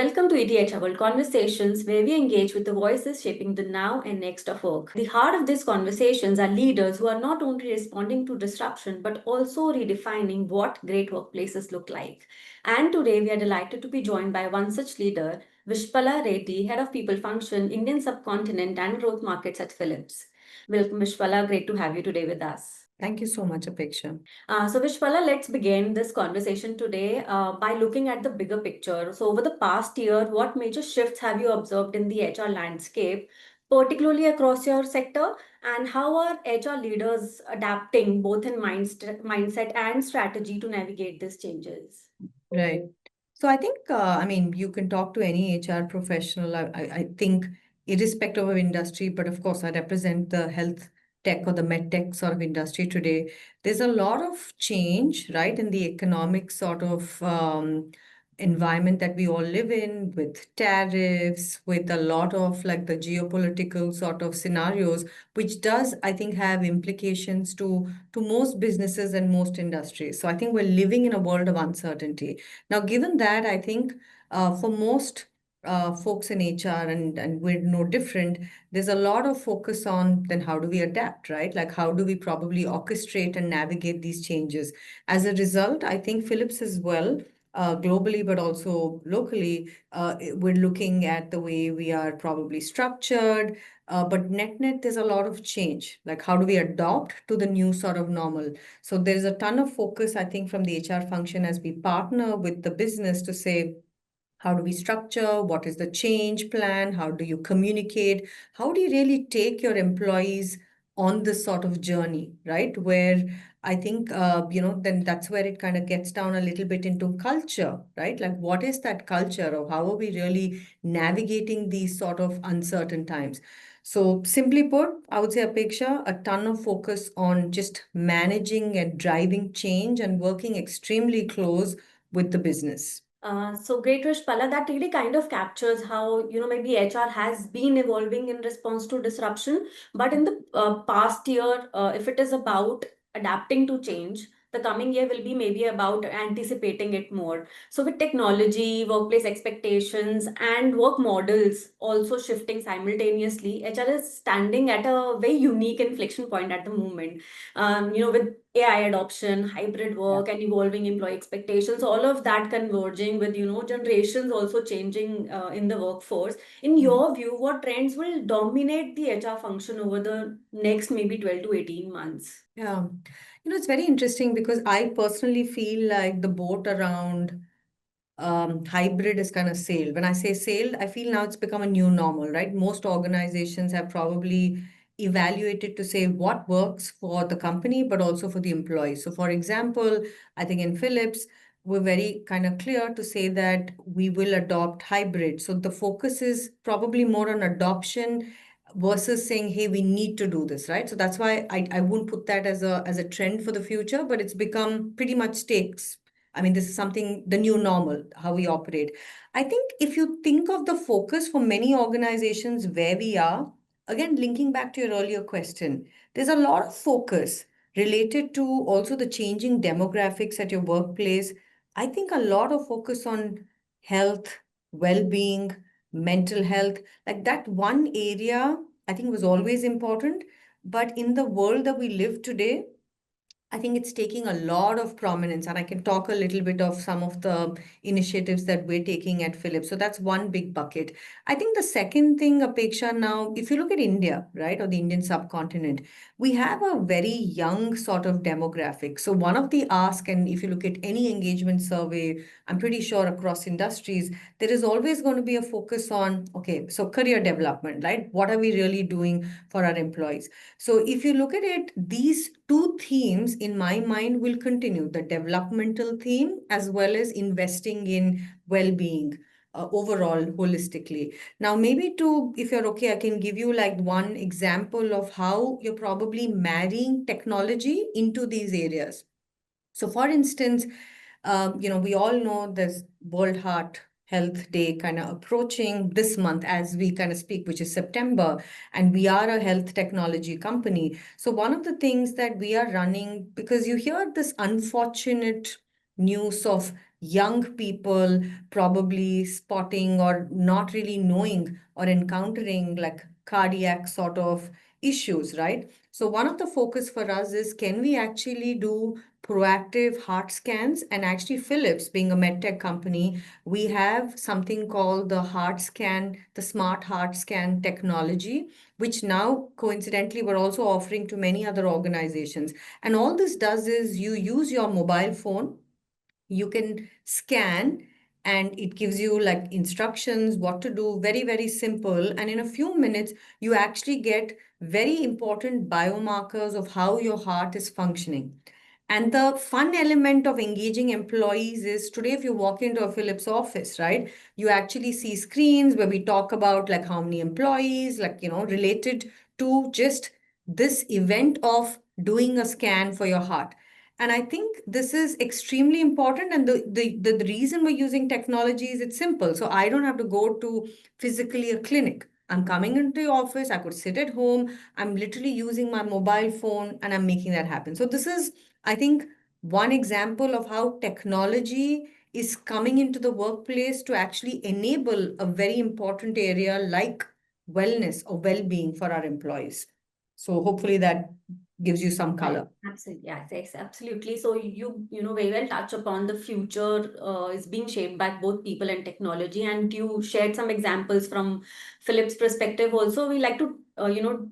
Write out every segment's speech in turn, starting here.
Welcome to ETHRWorld Conversations, where we engage with the voices shaping the now and next of work. The heart of these conversations are leaders who are not only responding to disruption but also redefining what great workplaces look like. And today we are delighted to be joined by one such leader, Vishpala Reddy, Head of People Function, Indian Subcontinent and Growth Markets at Philips. Welcome, Vishpala. Great to have you today with us. Thank you so much, Apeksha. So, Vishpala, let's begin this conversation today by looking at the bigger picture. So, over the past year, what major shifts have you observed in the HR landscape, particularly across your sector? And how are HR leaders adapting both in mindset and strategy to navigate these changes? Right. So I think, you can talk to any HR professional. I think, irrespective of industry, but of course, I represent the health tech or the med tech sort of industry today. There's a lot of change, right, in the economic sort of environment that we all live in, with tariffs, with a lot of like the geopolitical sort of scenarios, which does, I think, have implications to most businesses and most industries. So I think we're living in a world of uncertainty. Now, given that, I think for most folks in HR, and we're no different, there's a lot of focus on then how do we adapt, right? Like how do we probably orchestrate and navigate these changes? As a result, I think Philips as well, globally, but also locally, we're looking at the way we are probably structured. But net, there's a lot of change. Like, how do we adopt to the new sort of normal? So there's a ton of focus, I think, from the HR function as we partner with the business to say, how do we structure? What is the change plan? How do you communicate? How do you really take your employees on this sort of journey, right? Where I think, then that's where it kind of gets down a little bit into culture, right? Like, what is that culture, or how are we really navigating these sort of uncertain times? So, simply put, I would say, Apeksha, a ton of focus on just managing and driving change and working extremely close with the business. So great, Rishpala. That really kind of captures how, maybe HR has been evolving in response to disruption. But in the past year, if it is about adapting to change, the coming year will be maybe about anticipating it more. So with technology, workplace expectations, and work models also shifting simultaneously, HR is standing at a very unique inflection point at the moment. With AI adoption, hybrid work, and evolving employee expectations, all of that converging with, generations also changing in the workforce. In your view, what trends will dominate the HR function over the next maybe 12 to 18 months? Yeah. It's very interesting because I personally feel like the boat around hybrid is kind of sailed. When I say sailed, I feel now it's become a new normal, right? Most organizations have probably evaluated to say what works for the company, but also for the employees. So, for example, I think in Philips, we're very kind of clear to say that we will adopt hybrid. So, the focus is probably more on adoption versus saying, hey, we need to do this, right? So that's why I wouldn't put that as a trend for the future, but it's become pretty much stakes. I mean, this is something, the new normal, how we operate. I think if you think of the focus for many organizations where we are, again, linking back to your earlier question, there's a lot of focus related to also the changing demographics at your workplace. I think a lot of focus on health, well-being, mental health, like that one area, I think was always important. But in the world that we live today, I think it's taking a lot of prominence, and I can talk a little bit of some of the initiatives that we're taking at Philips. So that's one big bucket. I think the second thing, Apeksha, now, if you look at India, right, or the Indian subcontinent, we have a very young sort of demographic. So one of the ask, and if you look at any engagement survey, I'm pretty sure across industries, there is always going to be a focus on, okay, so career development, right? What are we really doing for our employees? So if you look at it, these two themes in my mind will continue, the developmental theme as well as investing in well-being overall holistically. Now, maybe if you're okay, I can give you like one example of how you're probably marrying technology into these areas. So for instance, we all know there's World Heart Health Day kind of approaching this month as we kind of speak, which is September, and we are a health technology company. So one of the things that we are running, because you hear this unfortunate news of young people probably spotting or not really knowing or encountering like cardiac sort of issues, right? So one of the focus for us is, can we actually do proactive heart scans? And actually, Philips, being a medtech company, we have something called the heart scan, the smart heart scan technology, which now coincidentally we're also offering to many other organizations. And all this does is you use your mobile phone, you can scan, and it gives you like instructions what to do, very very simple, and in a few minutes you actually get very important biomarkers of how your heart is functioning. And the fun element of engaging employees is, today if you walk into a Philips office, right, you actually see screens where we talk about like how many employees, like, related to just this event of doing a scan for your heart. And I think this is extremely important. And the reason we're using technology is it's simple. So I don't have to go to physically a clinic. I'm coming into the office, I could sit at home, I'm literally using my mobile phone and I'm making that happen. So this is, I think, one example of how technology is coming into the workplace to actually enable a very important area like wellness or well-being for our employees. So hopefully that gives you some Right. color. Absolutely. Yes, yes, absolutely. So you know, very well touch upon the future is being shaped by both people and technology, and you shared some examples from Philip's perspective. Also, we like to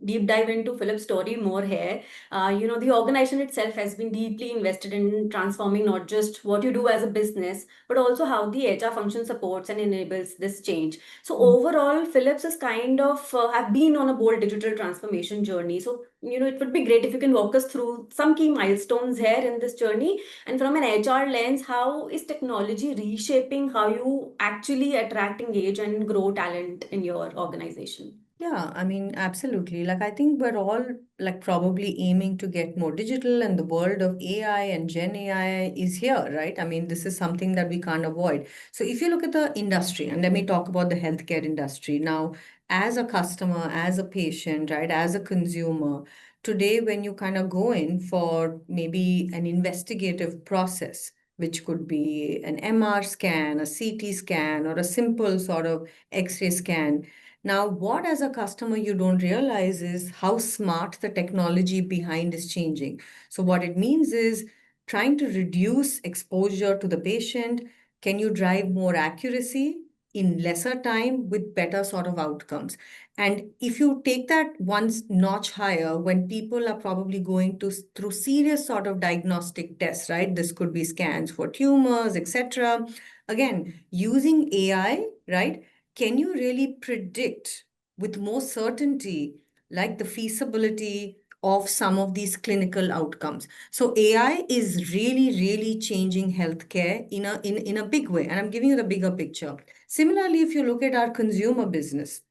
deep dive into Philip's story more here. The organization itself has been deeply invested in transforming not just what you do as a business, but also how the HR function supports and enables this change. So overall, Philips is kind of have been on a bold digital transformation journey. So, it would be great if you can walk us through some key milestones here in this journey. And from an HR lens, how is technology reshaping how you actually attract, engage, and grow talent in your organization? Yeah, I mean, absolutely. Like, I think we're all like probably aiming to get more digital, and the world of AI and Gen AI is here, right? I mean, this is something that we can't avoid. So, if you look at the industry, and let me talk about the healthcare industry now, as a customer, as a patient, right, as a consumer, today, when you kind of go in for maybe an investigative process, which could be an MR scan, a CT scan, or a simple sort of X-ray scan. Now, what as a customer you don't realize is how smart the technology behind is changing. So, what it means is trying to reduce exposure to the patient. Can you drive more accuracy in lesser time with better sort of outcomes? And if you take that one notch higher, when people are probably going to through serious sort of diagnostic tests, right? This could be scans for tumors, etc. Again, using AI, right? Can you really predict with more certainty, like the feasibility of some of these clinical outcomes? So AI is really, really changing healthcare in a big way. And I'm giving you the bigger picture. Similarly, if you look at our consumer business,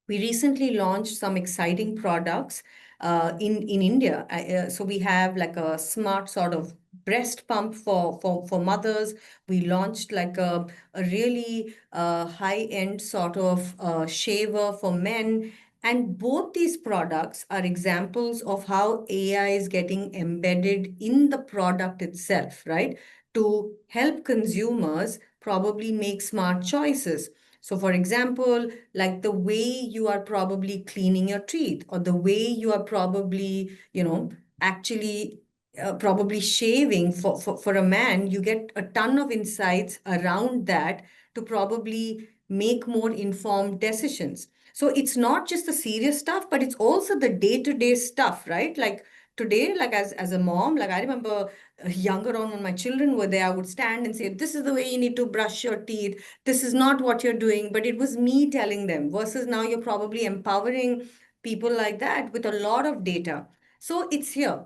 we recently launched some exciting products in India. So we have like a smart sort of breast pump for mothers. We launched like a really high-end sort of shaver for men. And both these products are examples of how AI is getting embedded in the product itself, right? To help consumers probably make smart choices. So, for example, like the way you are probably cleaning your teeth, or the way you are probably, actually probably shaving for a man, you get a ton of insights around that to probably make more informed decisions. So it's not just the serious stuff, but it's also the day-to-day stuff, right? Like today, like as a mom, like I remember younger on when my children were there, I would stand and say, this is the way you need to brush your teeth, this is not what you're doing, but it was me telling them, versus now you're probably empowering people like that with a lot of data. So it's here.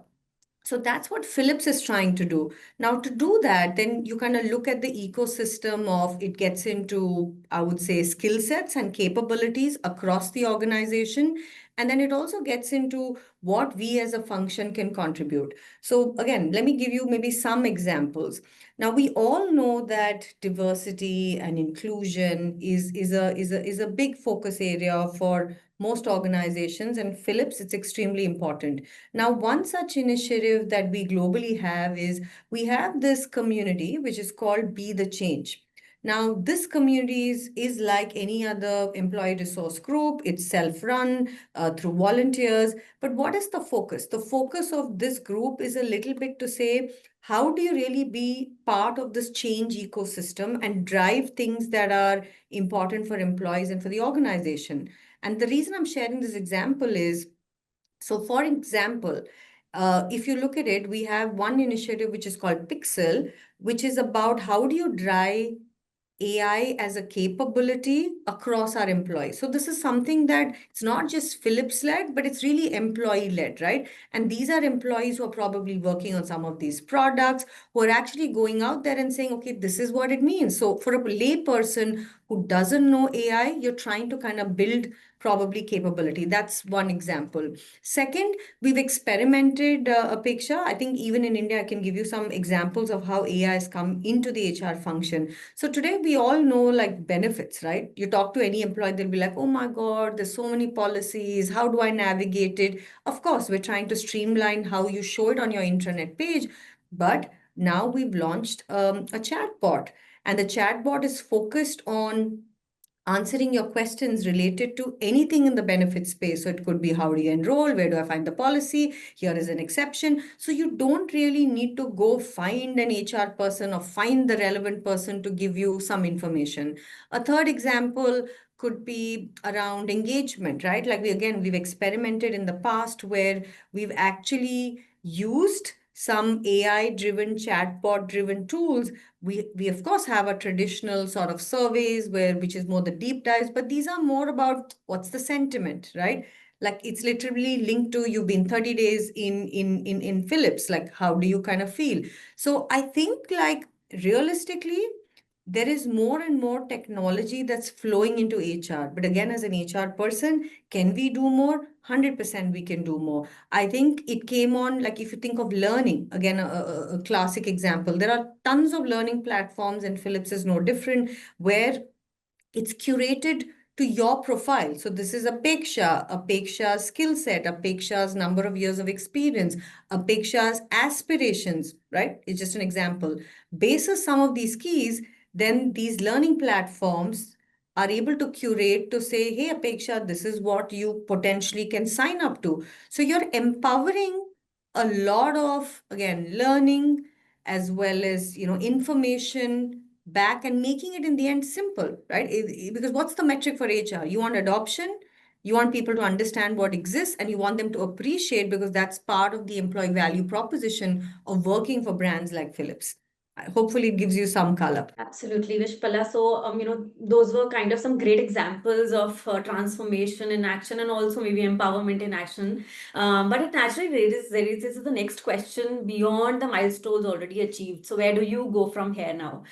So that's what Philips is trying to do. Now, to do that, then you kind of look at the ecosystem of it gets into, I would say, skill sets and capabilities across the organization. And then it also gets into what we as a function can contribute. So again, let me give you maybe some examples. Now, we all know that diversity and inclusion is a big focus area for most organizations, and Philips, it's extremely important. Now, one such initiative that we globally have is we have this community which is called Be the Change. Now, this community is like any other employee resource group. It's self-run through volunteers. But what is the focus? The focus of this group is a little bit to say, how do you really be part of this change ecosystem and drive things that are important for employees and for the organization? And the reason I'm sharing this example is, so for example, if you look at it, we have one initiative which is called Pixel, which is about how do you drive AI as a capability across our employees. So this is something that it's not just Philips led, but it's really employee led, right? And these are employees who are probably working on some of these products, who are actually going out there and saying, okay, this is what it means. So for a lay person who doesn't know AI, you're trying to kind of build probably capability. That's one example. Second, we've experimented Apeksha. I think even in India, I can give you some examples of how AI has come into the HR function. So today we all know like benefits, right? You talk to any employee, they'll be like, oh my God, there's so many policies. How do I navigate it? Of course, we're trying to streamline how you show it on your intranet page. But now we've launched a chatbot, and the chatbot is focused on answering your questions related to anything in the benefit space. So it could be, how do you enroll? Where do I find the policy? Here is an exception. So you don't really need to go find an HR person or find the relevant person to give you some information. A third example could be around engagement, right? Like we've experimented in the past where we've actually used some AI driven, chatbot driven tools. We of course have a traditional sort of surveys where which is more the deep dives, but these are more about what's the sentiment, right? Like it's literally linked to you've been 30 days in Philips, like how do you kind of feel? So I think like realistically there is more and more technology that's flowing into HR. But again, as an HR person, can we do more? 100% we can do more. I think it came on, like if you think of learning, again, a classic example, there are tons of learning platforms, and Philips is no different, where it's curated to your profile. So this is Apeksha's skill set, Apeksha's number of years of experience, Apeksha's aspirations, right? It's just an example. Basis some of these keys, then these learning platforms are able to curate to say, hey, Apeksha, this is what you potentially can sign up to. So you're empowering a lot of, again, learning as well as, information back and making it in the end simple, right? Because what's the metric for HR? You want adoption, you want people to understand what exists, and you want them to appreciate because that's part of the employee value proposition of working for brands like Philips. Hopefully, it gives you some color. Absolutely, Vishpala. So, those were kind of some great examples of transformation in action and also maybe empowerment in action. But it naturally raises the next question beyond the milestones already achieved. So, where do you go from here now?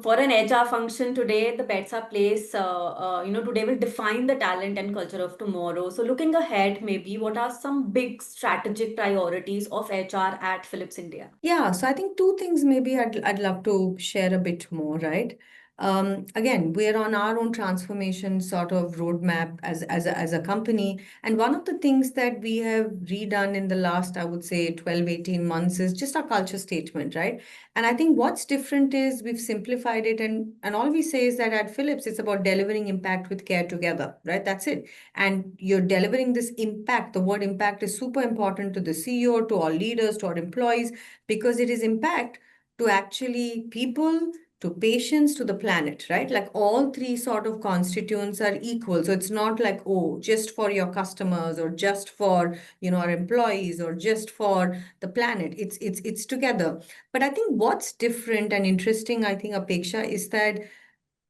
For an HR function today, the bets are placed. Today will define the talent and culture of tomorrow. So, looking ahead, maybe what are some big strategic priorities of HR at Philips India? Yeah, so I think two things maybe I'd love to share a bit more, right? Again, we're on our own transformation sort of roadmap as a company. And one of the things that we have redone in the last, I would say, 12, 18 months is just our culture statement, right? And I think what's different is we've simplified it, and all we say is that at Philips, it's about delivering impact with care together, right? That's it. And you're delivering this impact. The word impact is super important to the CEO, to all leaders, to our employees, because it is impact to actually people, to patients, to the planet, right? Like all three sort of constituents are equal. So it's not like, oh, just for your customers or just for, our employees or just for the planet. It's together. But I think what's different and interesting, I think, Apeksha, is that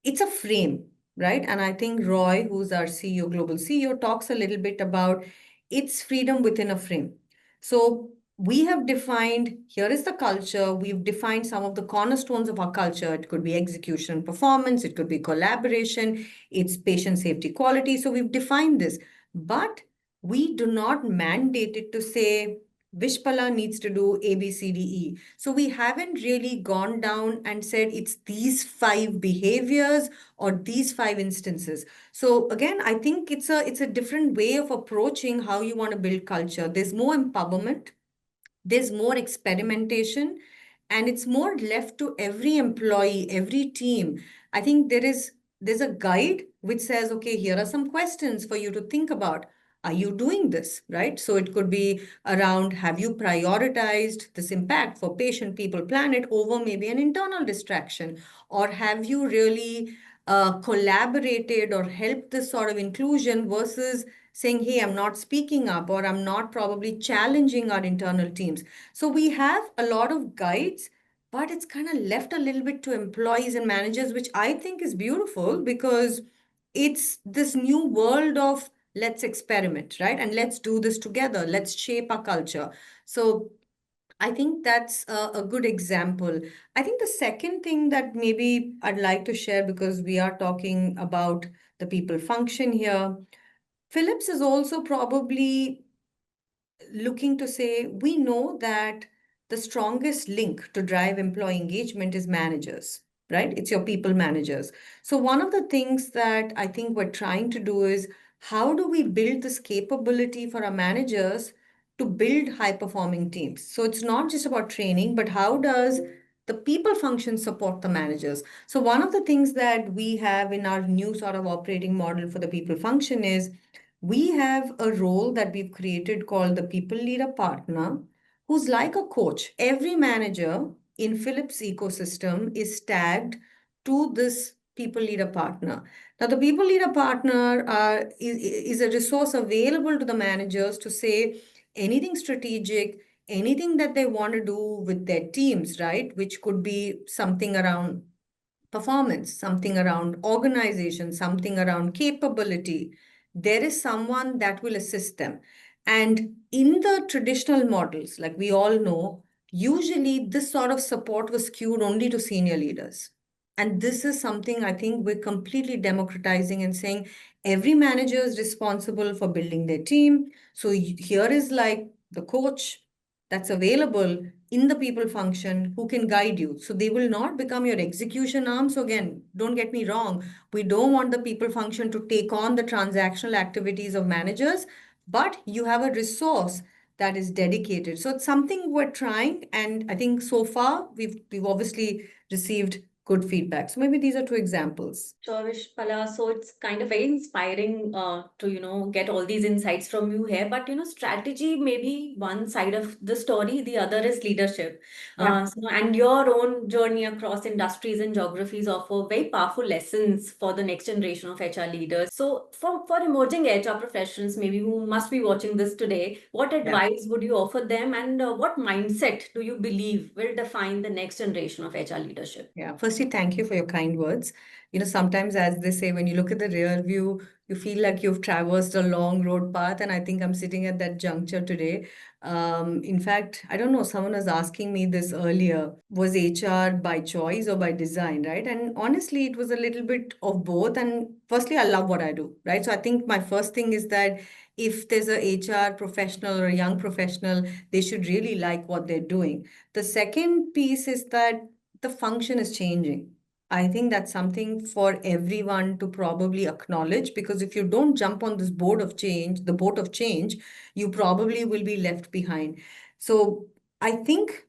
it's a frame, right? And I think Roy, who's our CEO, global CEO, talks a little bit about it's freedom within a frame. So we have defined, here is the culture. We've defined some of the cornerstones of our culture. It could be execution and performance. It could be collaboration. It's patient safety quality. So we've defined this. But we do not mandate it to say Vishpala needs to do A, B, C, D, E. So we haven't really gone down and said it's these five behaviors or these five instances. So again, I think it's a different way of approaching how you want to build culture. There's more empowerment, there's more experimentation, and it's more left to every employee, every team. I think there's a guide which says, okay, here are some questions for you to think about. Are you doing this right? So it could be around, have you prioritized this impact for patient, people, planet over maybe an internal distraction? Or have you really collaborated or helped this sort of inclusion versus saying, hey, I'm not speaking up, or I'm not probably challenging our internal teams. So we have a lot of guides, but it's kind of left a little bit to employees and managers, which I think is beautiful because it's this new world of let's experiment, right? And let's do this together. Let's shape our culture. So I think that's a good example. I think the second thing that maybe I'd like to share, because we are talking about the people function here, Philips is also probably looking to say, we know that the strongest link to drive employee engagement is managers, right? It's your people managers. So, one of the things that I think we're trying to do is, how do we build this capability for our managers to build high performing teams? So, it's not just about training, but how does the people function support the managers? So, one of the things that we have in our new sort of operating model for the people function is, we have a role that we've created called the people leader partner, who's like a coach. Every manager in Philips ecosystem is tagged to this people leader partner. Now, the people leader partner is a resource available to the managers to say anything strategic, anything that they want to do with their teams, right? Which could be something around performance, something around organization, something around capability. There is someone that will assist them. And in the traditional models, like we all know, usually this sort of support was skewed only to senior leaders. And this is something I think we're completely democratizing and saying every manager is responsible for building their team. So here is like the coach that's available in the people function who can guide you. So they will not become your execution arm. So again, don't get me wrong. We don't want the people function to take on the transactional activities of managers, but you have a resource that is dedicated. So it's something we're trying. And I think so far we've obviously received good feedback. So maybe these are two examples. Sure, Vishpala. So it's kind of very inspiring to, get all these insights from you here. But, strategy may be one side of the story, the other is leadership. Yeah. And your own journey across industries and geographies offer very powerful lessons for the next generation of HR leaders. So for emerging HR professionals, maybe who must be watching this today, what Yeah. advice would you offer them, and what mindset do you believe will define the next generation of HR leadership? Yeah. Firstly, thank you for your kind words. Sometimes, as they say, when you look at the rear view, you feel like you've traversed a long road path. And I think I'm sitting at that juncture today. In fact, I don't know, someone was asking me this earlier, was HR by choice or by design, right? And honestly, it was a little bit of both. And firstly, I love what I do, right? So I think my first thing is that if there's a HR professional or a young professional, they should really like what they're doing. The second piece is that the function is changing. I think that's something for everyone to probably acknowledge, because if you don't jump on this the boat of change, you probably will be left behind. So I think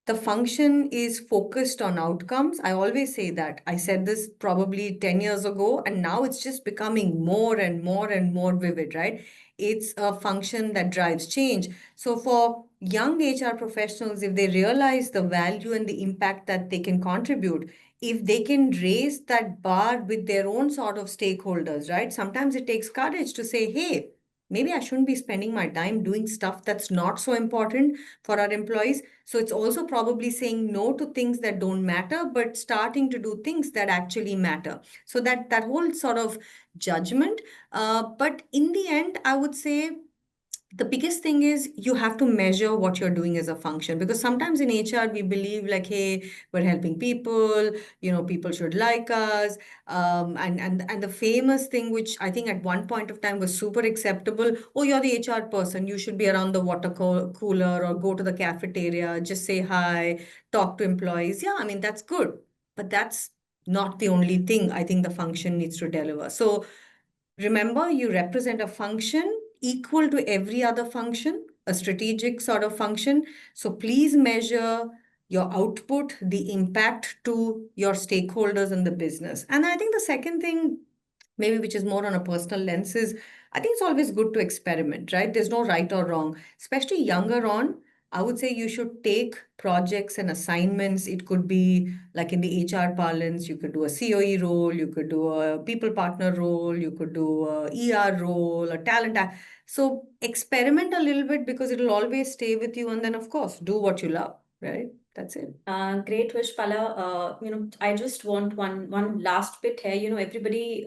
the function is focused on outcomes. I always say that. I said this probably 10 years ago, and now it's just becoming more and more and more vivid, right? It's a function that drives change. So for young HR professionals, if they realize the value and the impact that they can contribute, if they can raise that bar with their own sort of stakeholders, right? Sometimes it takes courage to say, hey, maybe I shouldn't be spending my time doing stuff that's not so important for our employees. So it's also probably saying no to things that don't matter, but starting to do things that actually matter. So that whole sort of judgment. But in the end, I would say the biggest thing is you have to measure what you're doing as a function, because sometimes in HR we believe like, hey, we're helping people, people should like us. And the famous thing, which I think at one point of time was super acceptable, oh, you're the HR person, you should be around the cooler or go to the cafeteria, just say hi, talk to employees. Yeah, I mean, that's good. But that's not the only thing I think the function needs to deliver. So remember, you represent a function equal to every other function, a strategic sort of function. So please measure your output, the impact to your stakeholders in the business. And I think the second thing, maybe which is more on a personal lens, is I think it's always good to experiment, right? There's no right or wrong, especially younger on. I would say you should take projects and assignments. It could be like in the HR parlance, you could do a COE role, you could do a people partner role, you could do a ER role, a So experiment a little bit because it'll always stay with you. And then, of course, do what you love, right? That's it. Great, Vishpala. I just want one last bit here. Everybody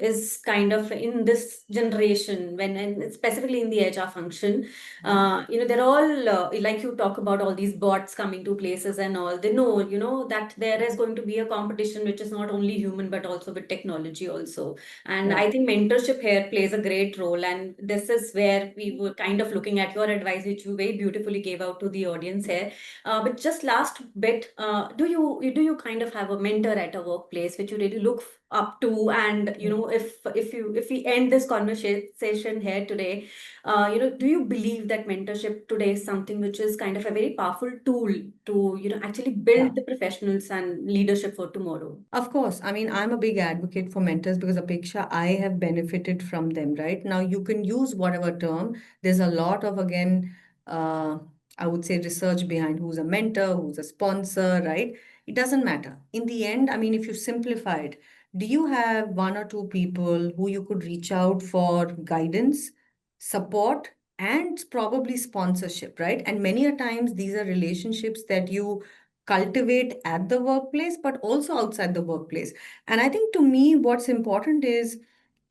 is kind of in this generation and specifically in the HR function. They're all like you talk about all these bots coming to places and all. They know, that there is going to be a competition which is not only human but also with technology also. And Yeah. I think mentorship here plays a great role. And this is where we were kind of looking at your advice, which you very beautifully gave out to the audience here. But just last bit, do you kind of have a mentor at a workplace which you really look up to? And if we end this conversation here today, do you believe that mentorship today is something which is kind of a very powerful tool to actually Yeah. build the professionals and leadership for tomorrow? Of course. I mean, I'm a big advocate for mentors because, Apeksha, I have benefited from them, right? Now, you can use whatever term. There's a lot of, again, uh, I would say research behind who's a mentor, who's a sponsor, right? It doesn't matter. In the end, I mean, if you simplify it, do you have one or two people who you could reach out for guidance, support, and probably sponsorship, right? And many a times, these are relationships that you cultivate at the workplace, but also outside the workplace. And I think to me, what's important is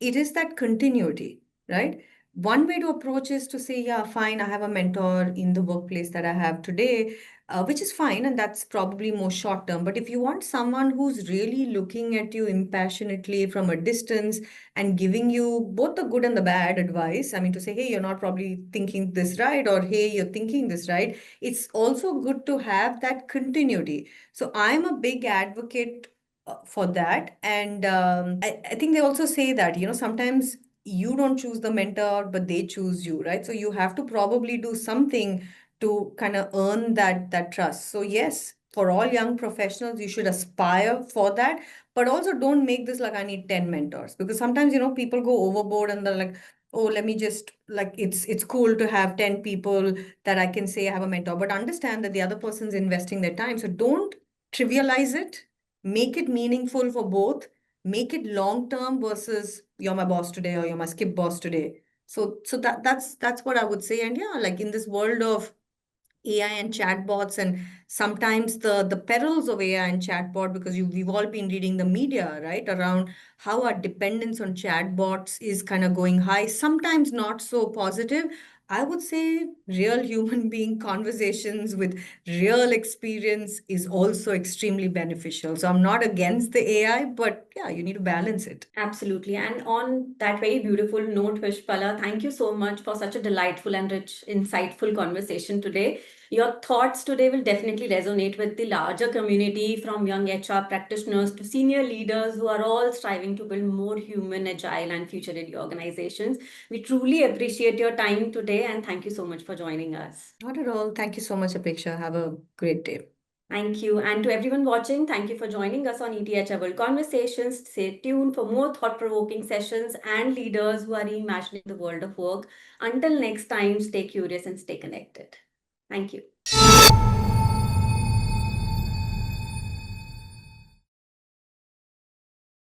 it is that continuity, right? One way to approach is to say, yeah, fine, I have a mentor in the workplace that I have today, which is fine. And that's probably more short term. But if you want someone who's really looking at you impassionately from a distance and giving you both the good and the bad advice, I mean, to say, hey, you're not probably thinking this right, or hey, you're thinking this right, it's also good to have that continuity. So I'm a big advocate for that. And I think they also say that, sometimes you don't choose the mentor, but they choose you, right? So you have to probably do something to kind of earn that trust. So yes, for all young professionals, you should aspire for that, but also don't make this like I need 10 mentors, because sometimes, people go overboard and they're like, oh, let me just like it's cool to have 10 people that I can say I have a mentor, but understand that the other person's investing their time. So don't trivialize it, make it meaningful for both, make it long term versus you're my boss today or you're my skip boss today. So that's what I would say. And yeah, like in this world of AI and chatbots, and sometimes the perils of AI and chatbot, because we've all been reading the media, right, around how our dependence on chatbots is kind of going high, sometimes not so positive. I would say real human being conversations with real experience is also extremely beneficial. So I'm not against the AI, but yeah, you need to balance it. Absolutely. And on that very beautiful note, Vishpala, thank you so much for such a delightful and rich, insightful conversation today. Your thoughts today will definitely resonate with the larger community, from young HR practitioners to senior leaders who are all striving to build more human, agile, and future ready organizations. We truly appreciate your time today and thank you so much for joining us. Not at all. Thank you so much, Apeksha. Have a great day. Thank you. And to everyone watching, thank you for joining us on ETHRWorld Conversations. Stay tuned for more thought-provoking sessions and leaders who are reimagining the world of work. Until next time, stay curious and stay connected. Thank you.